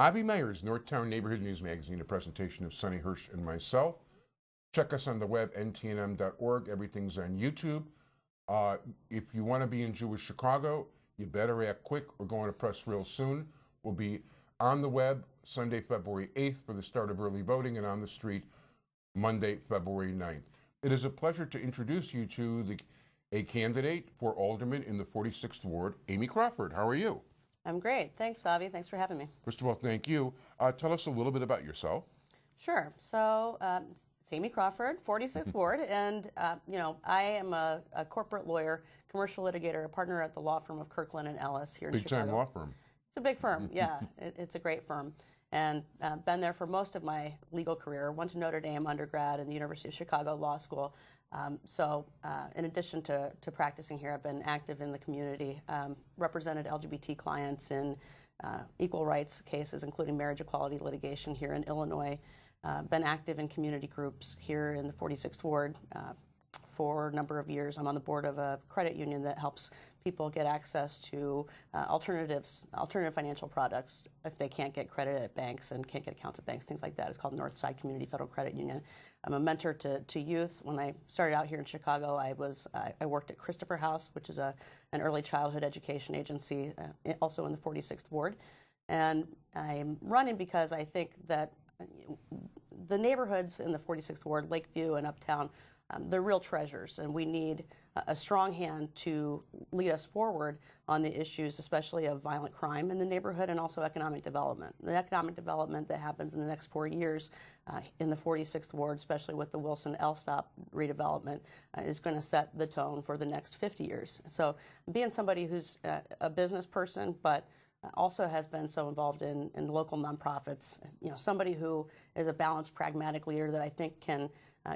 Avi Meyer's Northtown Neighborhood News Magazine, a presentation of Sonny Hirsch and myself. Check us on the web, ntnm.org. Everything's on YouTube. If you want to be in Jewish Chicago, you better act quick. We're going to press real soon. We'll be on the web Sunday, February 8th for the start of early voting, and on the street Monday, February 9th. It is a pleasure to introduce you to a candidate for alderman in the 46th Ward, Amy Crawford. How are you? I'm great. Thanks, Avi. Thanks for having me. First of all, thank you. Tell us a little bit about yourself. Sure. So it's Amy Crawford, 46th Ward, and I am a corporate lawyer, commercial litigator, a partner at the law firm of Kirkland & Ellis here in Chicago. Big-time law firm. It's a big firm, yeah. It's a great firm. And been there for most of my legal career. Went to Notre Dame undergrad and the University of Chicago Law School. In addition to practicing here, I've been active in the community, represented LGBT clients in equal rights cases, including marriage equality litigation here in Illinois. Been active in community groups here in the 46th Ward for a number of years. I'm on the board of a credit union that helps people get access to alternative financial products if they can't get credit at banks and can't get accounts at banks, things like that. It's called Northside Community Federal Credit Union. I'm a mentor to youth. When I started out here in Chicago, I worked at Christopher House, which is an early childhood education agency, also in the 46th Ward. And I'm running because I think that the neighborhoods in the 46th Ward, Lakeview and Uptown, they're real treasures, and we need a strong hand to lead us forward on the issues, especially of violent crime in the neighborhood and also economic development. The economic development that happens in the next 4 years in the 46th Ward, especially with the Wilson L-Stop redevelopment, is going to set the tone for the next 50 years. So being somebody who's a business person, but also has been so involved in local nonprofits, somebody who is a balanced, pragmatic leader that I think can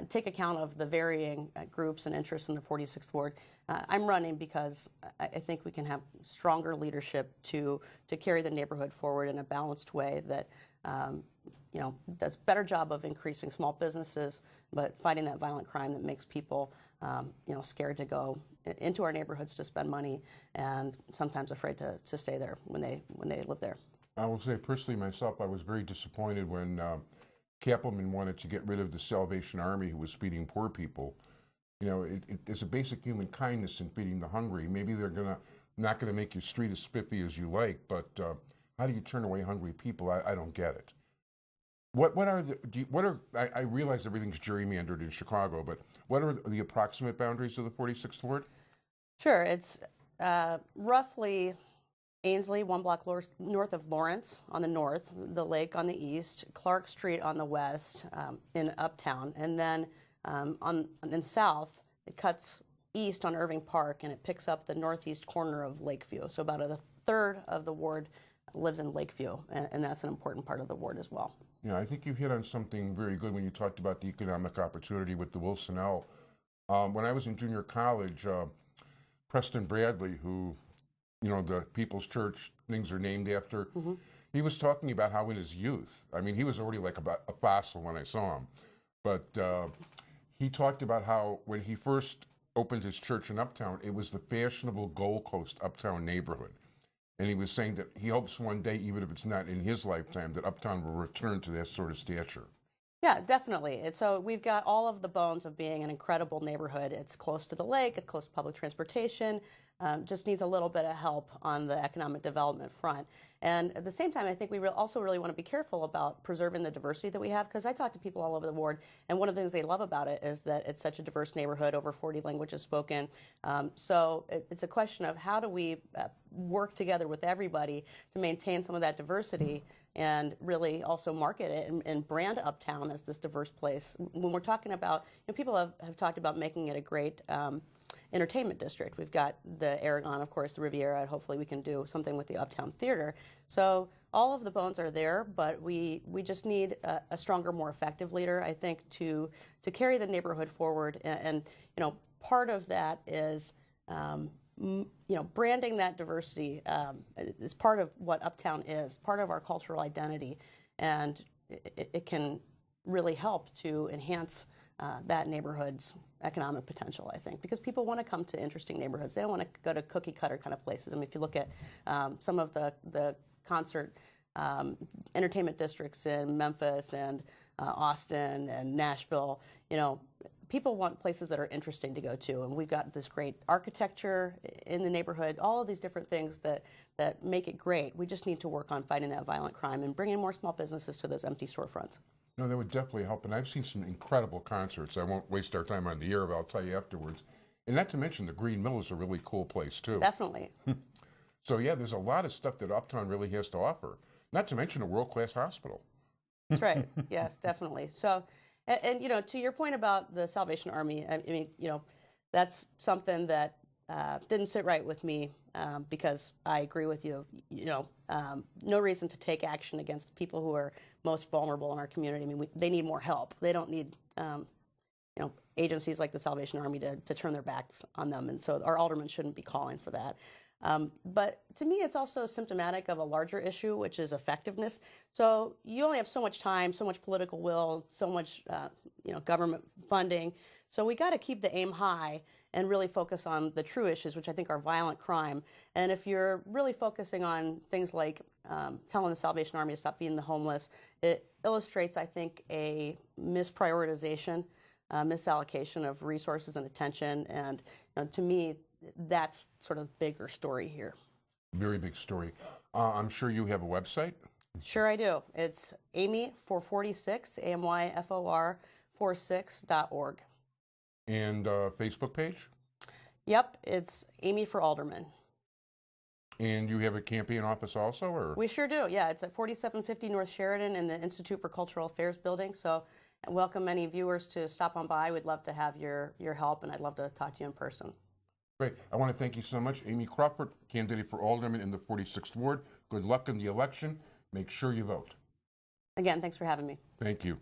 take account of the varying groups and interests in the 46th Ward. I'm running because I think we can have stronger leadership to carry the neighborhood forward in a balanced way that does a better job of increasing small businesses, but fighting that violent crime that makes people scared to go into our neighborhoods to spend money and sometimes afraid to stay there when they live there. I will say personally myself, I was very disappointed when Kappelman wanted to get rid of the Salvation Army who was feeding poor people. There's a basic human kindness in feeding the hungry. Maybe they're not gonna make your street as spiffy as you like, but how do you turn away hungry people? I don't get it. I realize everything's gerrymandered in Chicago, but what are the approximate boundaries of the 46th Ward? Sure, it's roughly Ainsley, 1 block north of Lawrence on the north, the lake on the east, Clark Street on the west in Uptown, and then in the south, it cuts east on Irving Park and it picks up the northeast corner of Lakeview. So about a third of the ward lives in Lakeview, and that's an important part of the ward as well. Yeah, I think you hit on something very good when you talked about the economic opportunity with the Wilson L. When I was in junior college, Preston Bradley, who the People's Church things are named after. Mm-hmm. He was talking about how in his youth, I mean, he was already like about a fossil when I saw him, but he talked about how when he first opened his church in Uptown, it was the fashionable Gold Coast Uptown neighborhood. And he was saying that he hopes one day, even if it's not in his lifetime, that Uptown will return to that sort of stature. Yeah, definitely. And so we've got all of the bones of being an incredible neighborhood. It's close to the lake, it's close to public transportation, just needs a little bit of help on the economic development front. And at the same time, I think we also really want to be careful about preserving the diversity that we have, because I talk to people all over the ward, and one of the things they love about it is that it's such a diverse neighborhood, over 40 languages spoken. So it's a question of how do we work together with everybody to maintain some of that diversity and really also market it and brand Uptown as this diverse place. When we're talking about, people have talked about making it a great entertainment district. We've got the Aragon, of course, the Riviera. Hopefully we can do something with the Uptown Theater. So all of the bones are there, but we just need a stronger, more effective leader, I think, to carry the neighborhood forward. And part of that is branding that diversity is part of what Uptown is, part of our cultural identity, and it can really help to enhance that neighborhood's economic potential, I think, because people want to come to interesting neighborhoods. They don't want to go to cookie cutter kind of places. I mean, if you look at some of the concert entertainment districts in Memphis and Austin and Nashville. You know, people want places that are interesting to go to, and we've got this great architecture in the neighborhood, all of these different things that make it great. We just need to work on fighting that violent crime and bringing more small businesses to those empty storefronts. No, that would definitely help, and I've seen some incredible concerts. I won't waste our time on the air, but I'll tell you afterwards. And not to mention the Green Mill is a really cool place, too. Definitely. So, yeah, there's a lot of stuff that Uptown really has to offer, not to mention a world-class hospital. That's right. Yes, definitely. So, and you know, to your point about the Salvation Army, I mean, you know, that's something that didn't sit right with me because I agree with you. You know, no reason to take action against the people who are most vulnerable in our community. I mean, they need more help. They don't need, you know, agencies like the Salvation Army to turn their backs on them. And so our aldermen shouldn't be calling for that. But to me, it's also symptomatic of a larger issue, which is effectiveness. So you only have so much time, so much political will, so much you know, government funding. So we got to keep the aim high and really focus on the true issues, which I think are violent crime. And if you're really focusing on things like telling the Salvation Army to stop feeding the homeless, it illustrates, I think, a misprioritization, misallocation of resources and attention. And you know, to me, that's sort of the bigger story here. Very big story. I'm sure you have a website? Sure I do. It's Amy446, AMYFOR 46.org. And Facebook page? Yep, it's Amy for Alderman. And you have a campaign office also, or? We sure do, yeah. It's at 4750 North Sheridan in the Institute for Cultural Affairs building. So I welcome any viewers to stop on by. We'd love to have your help, and I'd love to talk to you in person. Great. I want to thank you so much. Amy Crawford, candidate for Alderman in the 46th Ward. Good luck in the election. Make sure you vote. Again, thanks for having me. Thank you.